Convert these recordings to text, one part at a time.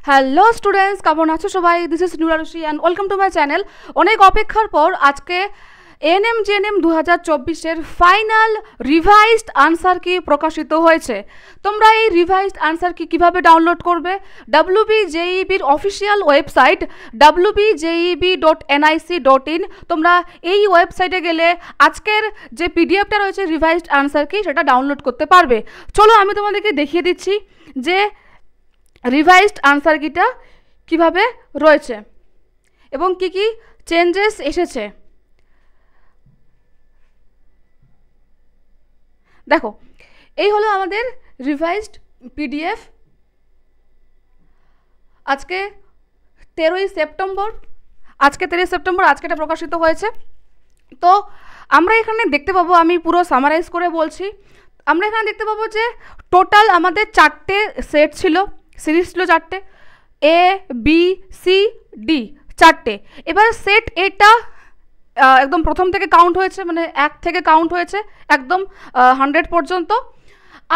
Hello students, কেমন আছো সবাই? দিস ইজ নুরারুশি and welcome to my channel. অনেক অপেক্ষার পর আজকে এএনএম জিএনএম 2024-এর ফাইনাল রিভাইজড আনসার কি প্রকাশিত হয়েছে। তোমরা এই রিভাইজড আনসার কি কীভাবে ডাউনলোড করবে? WBJEBর অফিসিয়াল ওয়েবসাইট wbjeb.nic.in, তোমরা এই ওয়েবসাইটে গেলে আজকের যে পিডিএফটা রয়েছে রিভাইজড আনসার কি সেটা ডাউনলোড করতে পারবে। চলো আমি তোমাদেরকে দেখিয়ে দিচ্ছি যে রিভাইজড আনসার কিটা কীভাবে রয়েছে এবং কি কি চেঞ্জেস এসেছে। দেখো, এই হলো আমাদের রিভাইজড পিডিএফ। আজকে 13ই সেপ্টেম্বর, আজকে এটা প্রকাশিত হয়েছে। তো আমরা এখানে দেখতে পাবো, আমি পুরো সামারাইজ করে বলছি, আমরা এখানে দেখতে পাবো যে টোটাল আমাদের 4টে সেট ছিল, সিরিজ ছিল 4টে, A B C D 4টে। এবার সেট এটা একদম প্রথম থেকে কাউন্ট হয়েছে, মানে 1 থেকে কাউন্ট হয়েছে একদম 100 পর্যন্ত।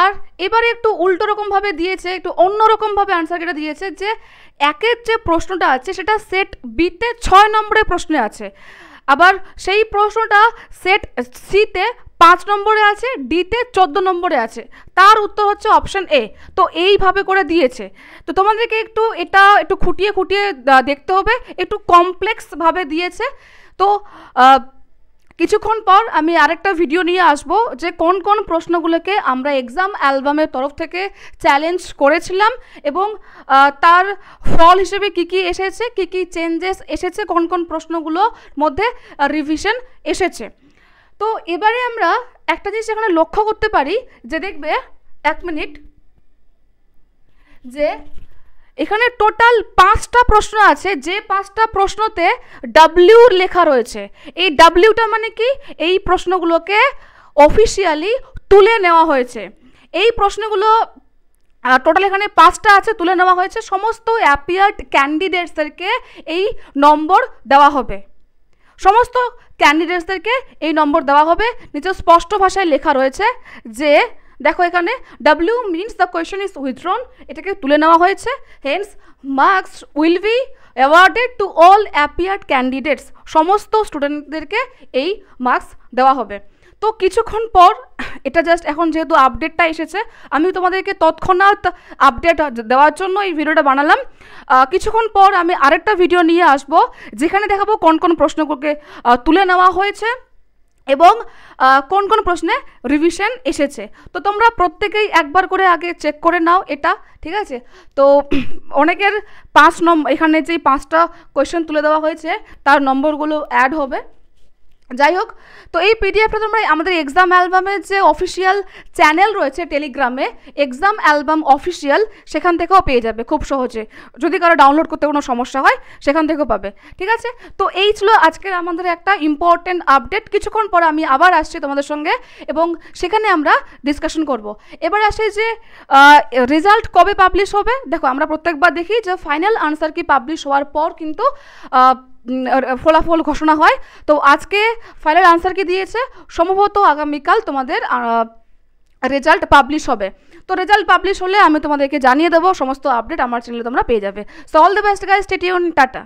আর এবারে একটু উল্টো রকমভাবে দিয়েছে, একটু অন্যরকমভাবে আনসার এটা দিয়েছে যে একের যে প্রশ্নটা আছে সেটা সেট বিতে 6 নম্বরের প্রশ্নে আছে, আবার সেই প্রশ্নটা সেট সিতে 5 নম্বরে আছে, ডিতে 14 নম্বরে আছে। তার উত্তর হচ্ছে অপশন এ। তো এইভাবে করে দিয়েছে। তো তোমাদেরকে এটা একটু খুঁটিয়ে দেখতে হবে, একটু কমপ্লেক্সভাবে দিয়েছে। তো কিছুক্ষণ পর আমি আরেকটা ভিডিও নিয়ে আসবো যে কোন কোন প্রশ্নগুলোকে আমরা এক্সাম অ্যালবামের তরফ থেকে চ্যালেঞ্জ করেছিলাম এবং তার ফল হিসেবে কি কি এসেছে, কি কি চেঞ্জেস এসেছে, কোন কোন প্রশ্নগুলোর মধ্যে রিভিশন এসেছে। তো এবারে আমরা একটা জিনিস এখানে লক্ষ্য করতে পারি যে দেখবে, 1 মিনিট, যে এখানে টোটাল 5টা প্রশ্ন আছে, যে 5টা প্রশ্নতে W লেখা রয়েছে। এই Wটা মানে কি? এই প্রশ্নগুলোকে অফিসিয়ালি তুলে নেওয়া হয়েছে। এই প্রশ্নগুলো টোটাল এখানে 5টা আছে, তুলে নেওয়া হয়েছে। সমস্ত অ্যাপিয়ার্ড ক্যান্ডিডেটসদেরকে এই নম্বর দেওয়া হবে, সমস্ত ক্যান্ডিডেটসদেরকে এই নম্বর দেওয়া হবে। নিচে স্পষ্ট ভাষায় লেখা রয়েছে যে দেখো, এখানে W means the question is withdrawn, এটাকে তুলে নেওয়া হয়েছে। Hence marks will be awarded to all appeared candidates, সমস্ত স্টুডেন্টদেরকে এই মার্কস দেওয়া হবে। তো কিছুক্ষণ পর, এটা জাস্ট এখন যেহেতু আপডেটটা এসেছে, আমি তোমাদেরকে তৎক্ষণাৎ আপডেট দেওয়ার জন্য এই ভিডিওটা বানালাম। কিছুক্ষণ পর আমি আরেকটা ভিডিও নিয়ে আসবো যেখানে দেখাবো কোন কোন প্রশ্নগুলোকে তুলে নেওয়া হয়েছে এবং কোন কোন প্রশ্নে রিভিশন এসেছে। তো তোমরা প্রত্যেকেই একবার করে আগে চেক করে নাও এটা, ঠিক আছে? তো অনেকের 5 নম্বর, এখানে যেই 5টা কোয়েশ্চেন তুলে দেওয়া হয়েছে তার নম্বরগুলো অ্যাড হবে। যাই হোক, তো এই পিডিএফটা তোমরা আমাদের এক্সাম অ্যালবামের যে অফিসিয়াল চ্যানেল রয়েছে টেলিগ্রামে, এক্সাম অ্যালবাম অফিসিয়াল, সেখান থেকেও পেয়ে যাবে খুব সহজে। যদি কারো ডাউনলোড করতে কোনো সমস্যা হয় সেখান থেকেও পাবে, ঠিক আছে? তো এই ছিল আজকের আমাদের একটা ইম্পর্টেন্ট আপডেট। কিছুক্ষণ পর আমি আবার আসছি তোমাদের সঙ্গে এবং সেখানে আমরা ডিসকাশন করব। এবার আসে যে রেজাল্ট কবে পাবলিশ হবে। দেখো, আমরা প্রত্যেকবার দেখি যে ফাইনাল আনসার কি পাবলিশ হওয়ার পর কিন্তু ফলাফল ঘোষণা হয়। তো আজকে ফাইনাল আনসার কি দিয়েছে, সম্ভবত আগামীকাল তোমাদের রেজাল্ট পাবলিশ হবে। তো রেজাল্ট পাবলিশ হলে আমি তোমাদেরকে জানিয়ে দেবো, সমস্ত আপডেট আমার চ্যানেলে তোমরা পেয়ে যাবে। So all the best guys, stay tune, tata.